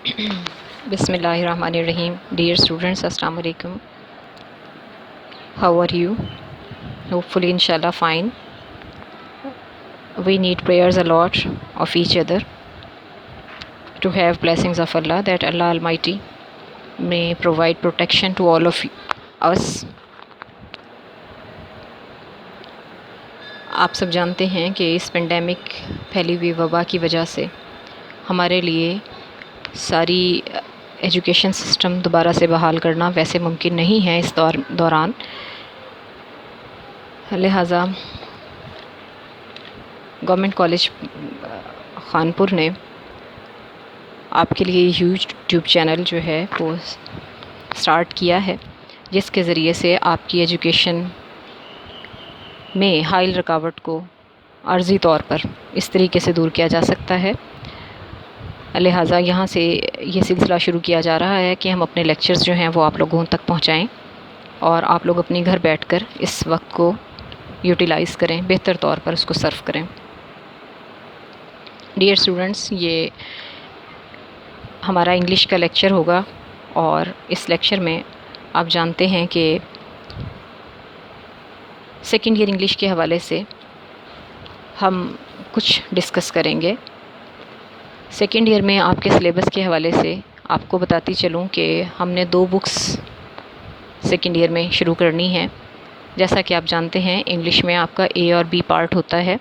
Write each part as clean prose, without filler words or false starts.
بسم اللہ الرحمن الرحیم. ڈیئر اسٹوڈنٹس، السلام علیکم. How are you? ہوپفلی انشاءاللہ fine. We need prayers a lot of each other to have blessings of Allah, that Allah Almighty may provide protection to all of us. آپ سب جانتے ہیں کہ اس پینڈیمک پھیلی ہوئی وبا کی وجہ سے ہمارے لیے ساری ایجوکیشن سسٹم دوبارہ سے بحال کرنا ویسے ممکن نہیں ہے اس دوران. لہٰذا گورنمنٹ کالج خانپور نے آپ کے لیے یوٹیوب چینل جو ہے وہ سٹارٹ کیا ہے، جس کے ذریعے سے آپ کی ایجوکیشن میں حائل رکاوٹ کو عارضی طور پر اس طریقے سے دور کیا جا سکتا ہے. لہٰذا یہاں سے یہ سلسلہ شروع کیا جا رہا ہے کہ ہم اپنے لیکچرز جو ہیں وہ آپ لوگوں تک پہنچائیں اور آپ لوگ اپنی گھر بیٹھ کر اس وقت کو یوٹیلائز کریں، بہتر طور پر اس کو سرو کریں. ڈیئر اسٹوڈنٹس، یہ ہمارا انگلش کا لیکچر ہوگا اور اس لیکچر میں آپ جانتے ہیں کہ سیکنڈ ایئر انگلش کے حوالے سے ہم کچھ ڈسکس کریں گے. سیکنڈ ایئر میں آپ کے سلیبس کے حوالے سے آپ کو بتاتی چلوں کہ ہم نے 2 بکس سیکنڈ ایئر میں شروع کرنی ہے. جیسا کہ آپ جانتے ہیں انگلش میں آپ کا اے اور بی پارٹ ہوتا ہے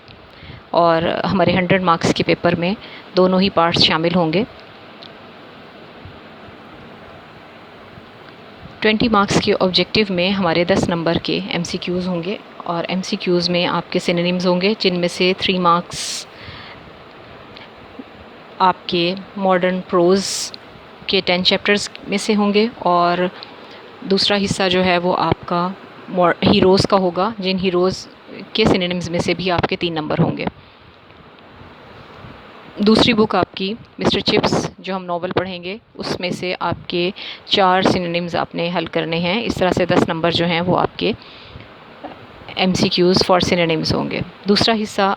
اور ہمارے 100 مارکس کے پیپر میں دونوں ہی پارٹس شامل ہوں گے. 20 مارکس کے آبجیکٹیو میں ہمارے 10 نمبر کے ایم سی کیوز ہوں گے اور ایم سی کیوز میں آپ کے سینونیمز ہوں گے، جن میں سے 3 مارکس آپ کے ماڈرن پروز کے 10 چیپٹرز میں سے ہوں گے اور دوسرا حصہ جو ہے وہ آپ کا ہیروز کا ہوگا، جن ہیروز کے سینونیمز میں سے بھی آپ کے 3 نمبر ہوں گے. دوسری بک آپ کی مسٹر چپس جو ہم ناول پڑھیں گے، اس میں سے آپ کے 4 سینونیمز آپ نے حل کرنے ہیں. اس طرح سے 10 نمبر جو ہیں وہ آپ کے M C Qs for synonyms ہوں گے. دوسرا حصہ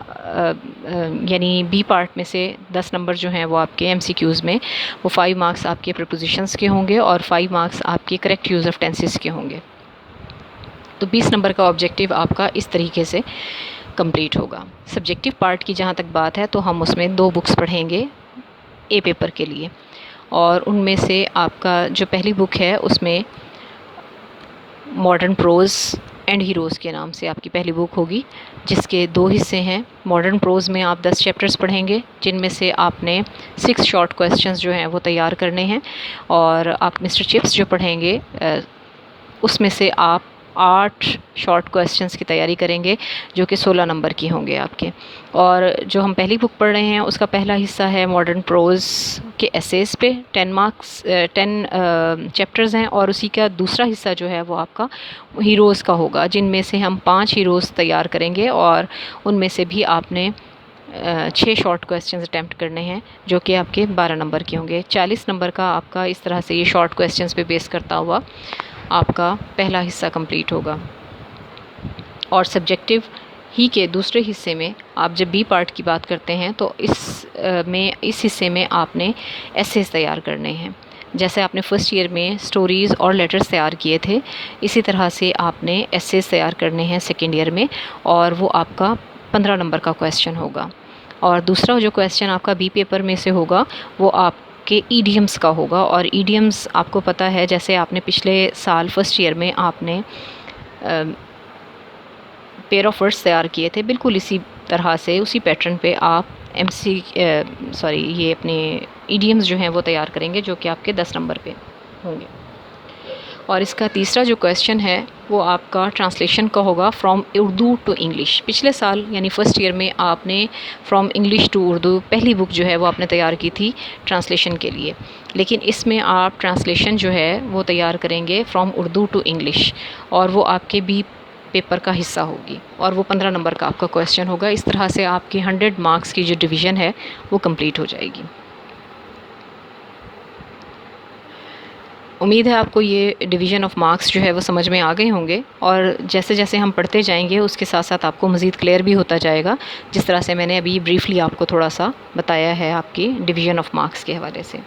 یعنی بی پارٹ میں سے 10 نمبر جو ہیں وہ آپ کے ایم سی کیوز میں وہ 5 مارکس آپ کے پریپوزیشنز کے ہوں گے اور 5 مارکس آپ کے کریکٹ یوز آف ٹینسز کے ہوں گے. تو 20 نمبر کا آبجیکٹیو آپ کا اس طریقے سے کمپلیٹ ہوگا. سبجیکٹیو پارٹ کی جہاں تک بات ہے تو ہم اس میں 2 بکس پڑھیں گے اے پیپر کے لیے، اور ان میں سے آپ کا جو پہلی بک ہے اس میں ماڈرن پروز اینڈ ہیروز کے نام سے آپ کی پہلی بک ہوگی، جس کے 2 حصے ہیں. ماڈرن پروز میں آپ 10 چیپٹرز پڑھیں گے، جن میں سے آپ نے 6 شارٹ کویسچنز جو ہیں وہ تیار کرنے ہیں، اور آپ مسٹر چپس جو پڑھیں گے اس میں سے آپ 8 شارٹ کویسچنز کی تیاری کریں گے جو کہ 16 نمبر کی ہوں گے آپ کے. اور جو ہم پہلی بک پڑھ رہے ہیں اس کا پہلا حصہ ہے ماڈرن پروز کے ایسیز پہ 10 چیپٹرز ہیں، اور اسی کا دوسرا حصہ جو ہے وہ آپ کا ہیروز کا ہوگا، جن میں سے ہم 5 ہیروز تیار کریں گے اور ان میں سے بھی آپ نے 6 شارٹ کویسچنز اٹیمپٹ کرنے ہیں جو کہ آپ کے 12 نمبر کے ہوں گے. 40 نمبر کا آپ کا اس طرح سے یہ شارٹ کویسچنز پہ بیس کرتا ہوا آپ کا پہلا حصہ کمپلیٹ ہوگا. اور سبجیکٹیو ہی کے دوسرے حصے میں آپ جب بی پارٹ کی بات کرتے ہیں تو اس حصے میں آپ نے ایسیز تیار کرنے ہیں. جیسے آپ نے فرسٹ ایئر میں سٹوریز اور لیٹرز تیار کیے تھے، اسی طرح سے آپ نے ایسیز تیار کرنے ہیں سیکنڈ ایئر میں، اور وہ آپ کا 15 نمبر کا کویسچن ہوگا. اور دوسرا جو کویسچن آپ کا بی پیپر میں سے ہوگا وہ آپ کے ایڈیمز کا ہوگا. اور ایڈیمز آپ کو پتہ ہے، جیسے آپ نے پچھلے سال فرسٹ ایئر میں آپ نے پیئر آف ورڈس تیار کیے تھے، بالکل اسی طرح سے اسی پیٹرن پہ آپ یہ اپنے ایڈیمز جو ہیں وہ تیار کریں گے جو کہ آپ کے 10 نمبر پہ ہوں گے. اور اس کا تیسرا جو کویسچن ہے وہ آپ کا ٹرانسلیشن کا ہوگا فرام اردو ٹو انگلش. پچھلے سال یعنی فرسٹ ایئر میں آپ نے فرام انگلش ٹو اردو پہلی بک جو ہے وہ آپ نے تیار کی تھی ٹرانسلیشن کے لیے، لیکن اس میں آپ ٹرانسلیشن جو ہے وہ تیار کریں گے فرام اردو ٹو انگلش، اور وہ آپ کے بی پیپر کا حصہ ہوگی اور وہ 15 نمبر کا آپ کا کویسچن ہوگا. اس طرح سے آپ کی 100 مارکس کی جو ڈویژن ہے وہ کمپلیٹ ہو جائے گی. امید ہے آپ کو یہ ڈویژن آف مارکس جو ہے وہ سمجھ میں آ گئے ہوں گے، اور جیسے جیسے ہم پڑھتے جائیں گے اس کے ساتھ ساتھ آپ کو مزید کلیئر بھی ہوتا جائے گا، جس طرح سے میں نے ابھی بریفلی آپ کو تھوڑا سا بتایا ہے آپ کی ڈویژن آف مارکس کے حوالے سے.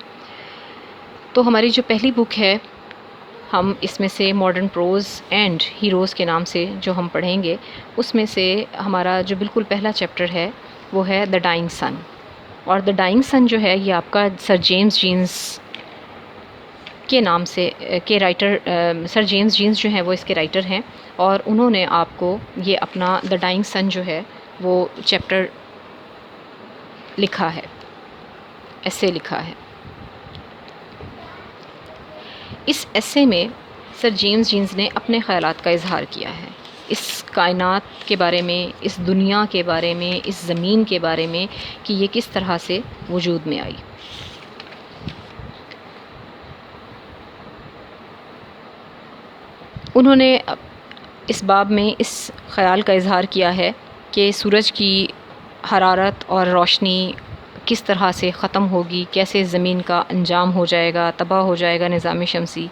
تو ہماری جو پہلی بک ہے، ہم اس میں سے ماڈرن پروز اینڈ ہیروز کے نام سے جو ہم پڑھیں گے، اس میں سے ہمارا جو بالکل پہلا چیپٹر ہے وہ ہے دا ڈائنگ سن. اور دا ڈائنگ سن جو ہے یہ آپ کا سر جیمز جینز کے نام سے کے رائٹر، سر جیمز جینز جو ہیں وہ اس کے رائٹر ہیں، اور انہوں نے آپ کو یہ اپنا دا ڈائنگ سن جو ہے وہ چیپٹر لکھا ہے، ایسے لکھا ہے. اس ایسے میں سر جیمز جینز نے اپنے خیالات کا اظہار کیا ہے، اس کائنات کے بارے میں، اس دنیا کے بارے میں، اس زمین کے بارے میں کہ یہ کس طرح سے وجود میں آئی. انہوں نے اس باب میں اس خیال کا اظہار کیا ہے کہ سورج کی حرارت اور روشنی کس طرح سے ختم ہوگی، کیسے زمین کا انجام ہو جائے گا، تباہ ہو جائے گا نظام شمسی،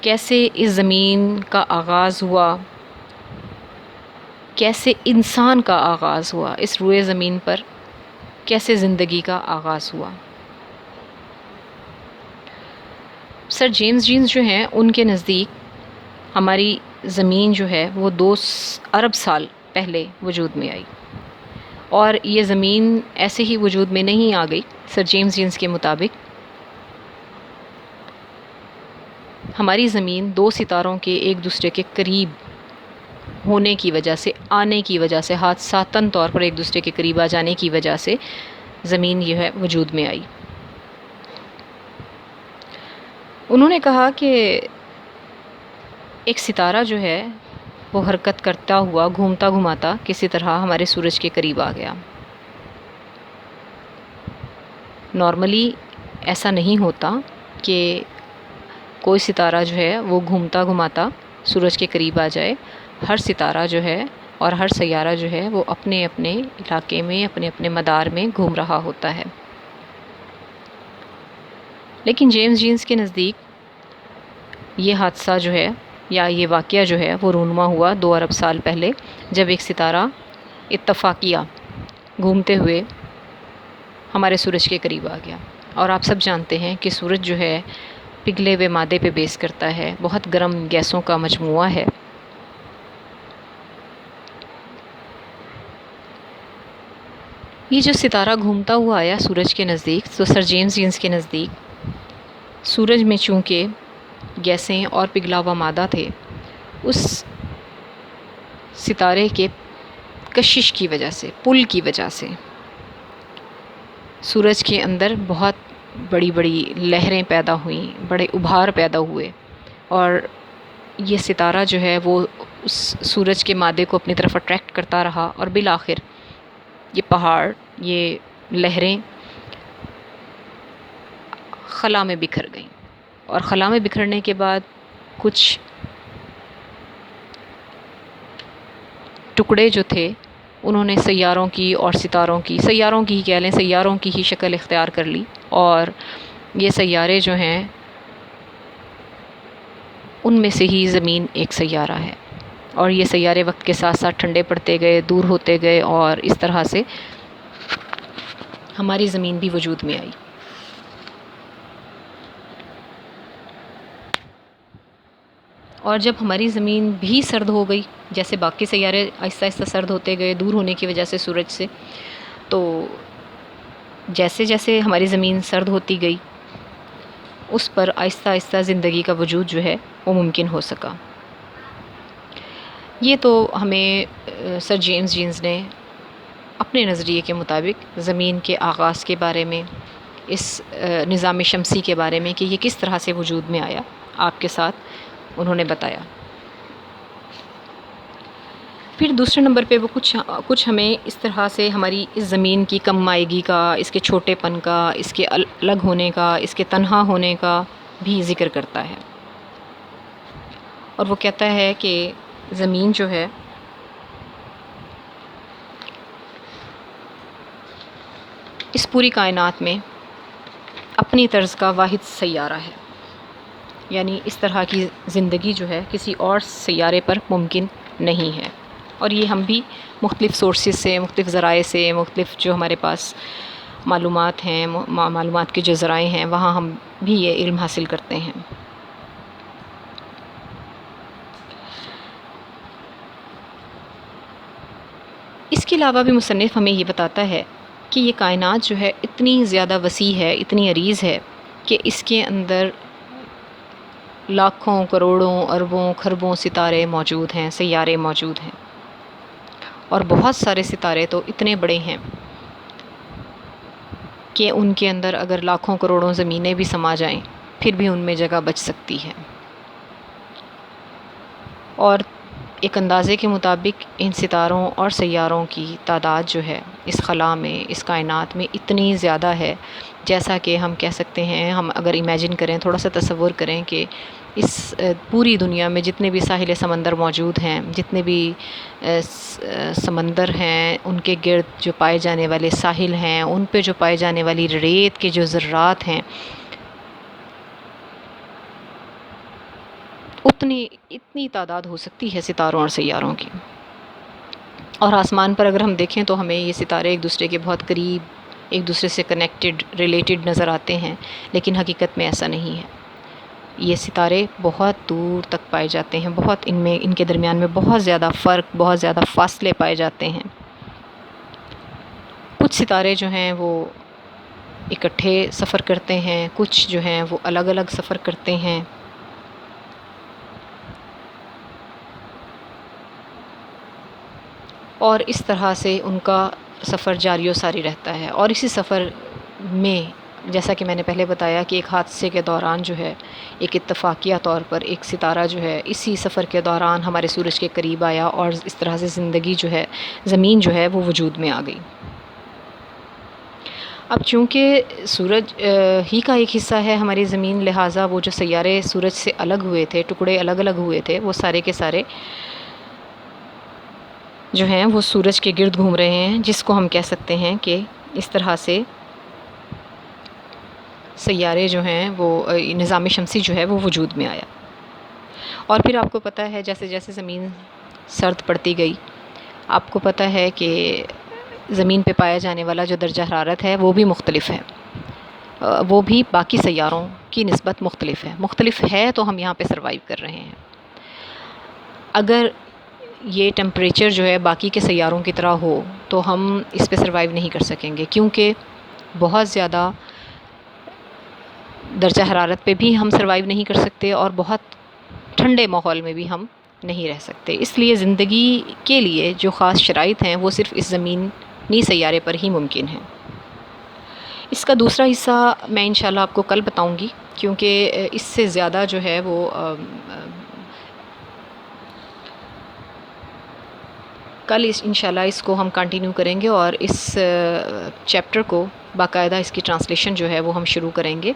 کیسے اس زمین کا آغاز ہوا، کیسے انسان کا آغاز ہوا، اس روئے زمین پر کیسے زندگی کا آغاز ہوا. سر جیمز جینز جو ہیں ان کے نزدیک ہماری زمین جو ہے وہ 2 ارب سال پہلے وجود میں آئی، اور یہ زمین ایسے ہی وجود میں نہیں آ گئی. سر جیمز جینز کے مطابق ہماری زمین 2 ستاروں کے ایک دوسرے کے قریب ہونے کی وجہ سے، آنے کی وجہ سے، حادثاتاً طور پر ایک دوسرے کے قریب آ جانے کی وجہ سے زمین یہ ہے وجود میں آئی. انہوں نے کہا کہ ایک ستارہ جو ہے وہ حرکت کرتا ہوا، گھومتا گھماتا کسی طرح ہمارے سورج کے قریب آ گیا. نارملی ایسا نہیں ہوتا کہ کوئی ستارہ جو ہے وہ گھومتا گھماتا سورج کے قریب آ جائے. ہر ستارہ جو ہے اور ہر سیارہ جو ہے وہ اپنے اپنے علاقے میں، اپنے اپنے مدار میں گھوم رہا ہوتا ہے. لیکن جیمز جینز کے نزدیک یہ حادثہ جو ہے یا یہ واقعہ جو ہے وہ رونما ہوا 2 ارب سال پہلے، جب ایک ستارہ اتفاقیہ گھومتے ہوئے ہمارے سورج کے قریب آ گیا. اور آپ سب جانتے ہیں کہ سورج جو ہے پگھلے ہوئے مادے پہ بیس کرتا ہے، بہت گرم گیسوں کا مجموعہ ہے. یہ جو ستارہ گھومتا ہوا آیا سورج کے نزدیک، تو سر جیمز جینز کے نزدیک سورج میں چونکہ گیسیں اور پگھلا ہوا مادہ تھے، اس ستارے کے کشش کی وجہ سے، پل کی وجہ سے سورج کے اندر بہت بڑی بڑی لہریں پیدا ہوئیں، بڑے ابھار پیدا ہوئے، اور یہ ستارہ جو ہے وہ اس سورج کے مادے کو اپنی طرف اٹریکٹ کرتا رہا، اور بالآخر یہ پہاڑ، یہ لہریں خلا میں بکھر گئیں. اور خلا میں بکھرنے کے بعد کچھ ٹکڑے جو تھے انہوں نے سیاروں کی اور ستاروں کی، سیاروں کی ہی کہہ لیں، سیاروں کی ہی شکل اختیار کر لی. اور یہ سیارے جو ہیں ان میں سے ہی زمین ایک سیارہ ہے، اور یہ سیارے وقت کے ساتھ ساتھ ٹھنڈے پڑتے گئے، دور ہوتے گئے، اور اس طرح سے ہماری زمین بھی وجود میں آئی. اور جب ہماری زمین بھی سرد ہو گئی، جیسے باقی سیارے آہستہ آہستہ سرد ہوتے گئے دور ہونے کی وجہ سے سورج سے، تو جیسے جیسے ہماری زمین سرد ہوتی گئی اس پر آہستہ آہستہ زندگی کا وجود جو ہے وہ ممکن ہو سکا. یہ تو ہمیں سر جیمز جینز نے اپنے نظریے کے مطابق زمین کے آغاز کے بارے میں، اس نظام شمسی کے بارے میں کہ یہ کس طرح سے وجود میں آیا، آپ کے ساتھ انہوں نے بتایا. پھر دوسرے نمبر پہ وہ کچھ ہمیں اس طرح سے ہماری اس زمین کی کم مائگی کا، اس کے چھوٹے پن کا، اس کے الگ ہونے کا، اس کے تنہا ہونے کا بھی ذکر کرتا ہے. اور وہ کہتا ہے کہ زمین جو ہے اس پوری کائنات میں اپنی طرز کا واحد سیارہ ہے، یعنی اس طرح کی زندگی جو ہے کسی اور سیارے پر ممکن نہیں ہے. اور یہ ہم بھی مختلف سورسز سے، مختلف ذرائع سے، مختلف جو ہمارے پاس معلومات ہیں، معلومات کے جو ذرائع ہیں، وہاں ہم بھی یہ علم حاصل کرتے ہیں۔ اس کے علاوہ بھی مصنف ہمیں یہ بتاتا ہے کہ یہ کائنات جو ہے اتنی زیادہ وسیع ہے، اتنی عریض ہے کہ اس کے اندر لاکھوں، کروڑوں، اربوں، کھربوں ستارے موجود ہیں، سیارے موجود ہیں، اور بہت سارے ستارے تو اتنے بڑے ہیں کہ ان کے اندر اگر لاکھوں کروڑوں زمینیں بھی سما جائیں پھر بھی ان میں جگہ بچ سکتی ہے۔ اور ایک اندازے کے مطابق ان ستاروں اور سیاروں کی تعداد جو ہے اس خلا میں، اس کائنات میں اتنی زیادہ ہے، جیسا کہ ہم کہہ سکتے ہیں، ہم اگر امیجن کریں، تھوڑا سا تصور کریں کہ اس پوری دنیا میں جتنے بھی ساحل سمندر موجود ہیں، جتنے بھی سمندر ہیں، ان کے گرد جو پائے جانے والے ساحل ہیں، ان پہ جو پائے جانے والی ریت کے جو ذرات ہیں، اتنی تعداد ہو سکتی ہے ستاروں اور سیاروں کی۔ اور آسمان پر اگر ہم دیکھیں تو ہمیں یہ ستارے ایک دوسرے کے بہت قریب، ایک دوسرے سے کنیکٹڈ، ریلیٹڈ نظر آتے ہیں، لیکن حقیقت میں ایسا نہیں ہے۔ یہ ستارے بہت دور تک پائے جاتے ہیں، ان کے درمیان میں بہت زیادہ فرق، بہت زیادہ فاصلے پائے جاتے ہیں۔ کچھ ستارے جو ہیں وہ اکٹھے سفر کرتے ہیں، کچھ جو ہیں وہ الگ الگ سفر کرتے ہیں۔ اور اس طرح سے ان کا سفر جاری و ساری رہتا ہے، اور اسی سفر میں جیسا کہ میں نے پہلے بتایا کہ ایک حادثے کے دوران جو ہے، ایک اتفاقیہ طور پر ایک ستارہ جو ہے اسی سفر کے دوران ہمارے سورج کے قریب آیا، اور اس طرح سے زندگی جو ہے، زمین جو ہے وہ وجود میں آ گئی۔ اب چونکہ سورج ہی کا ایک حصہ ہے ہماری زمین، لہٰذا وہ جو سیارے سورج سے الگ ہوئے تھے، ٹکڑے الگ الگ ہوئے تھے، وہ سارے کے سارے جو ہیں وہ سورج کے گرد گھوم رہے ہیں، جس کو ہم کہہ سکتے ہیں کہ اس طرح سے سیارے جو ہیں وہ نظام شمسی جو ہے وہ وجود میں آیا۔ اور پھر آپ کو پتہ ہے جیسے جیسے زمین سرد پڑتی گئی، آپ کو پتہ ہے کہ زمین پہ پایا جانے والا جو درجہ حرارت ہے وہ بھی مختلف ہے، وہ بھی باقی سیاروں کی نسبت مختلف ہے تو ہم یہاں پہ سروائیو کر رہے ہیں۔ اگر یہ ٹمپریچر جو ہے باقی کے سیاروں کی طرح ہو تو ہم اس پہ سروائیو نہیں کر سکیں گے، کیونکہ بہت زیادہ درجہ حرارت پہ بھی ہم سروائیو نہیں کر سکتے، اور بہت ٹھنڈے ماحول میں بھی ہم نہیں رہ سکتے۔ اس لیے زندگی کے لیے جو خاص شرائط ہیں وہ صرف اس زمینی سیارے پر ہی ممکن ہیں۔ اس کا دوسرا حصہ میں انشاءاللہ آپ کو کل بتاؤں گی، کیونکہ اس سے زیادہ جو ہے وہ کل انشاءاللہ اس کو ہم کنٹینیو کریں گے، اور اس چیپٹر کو باقاعدہ اس کی ٹرانسلیشن جو ہے وہ ہم شروع کریں گے۔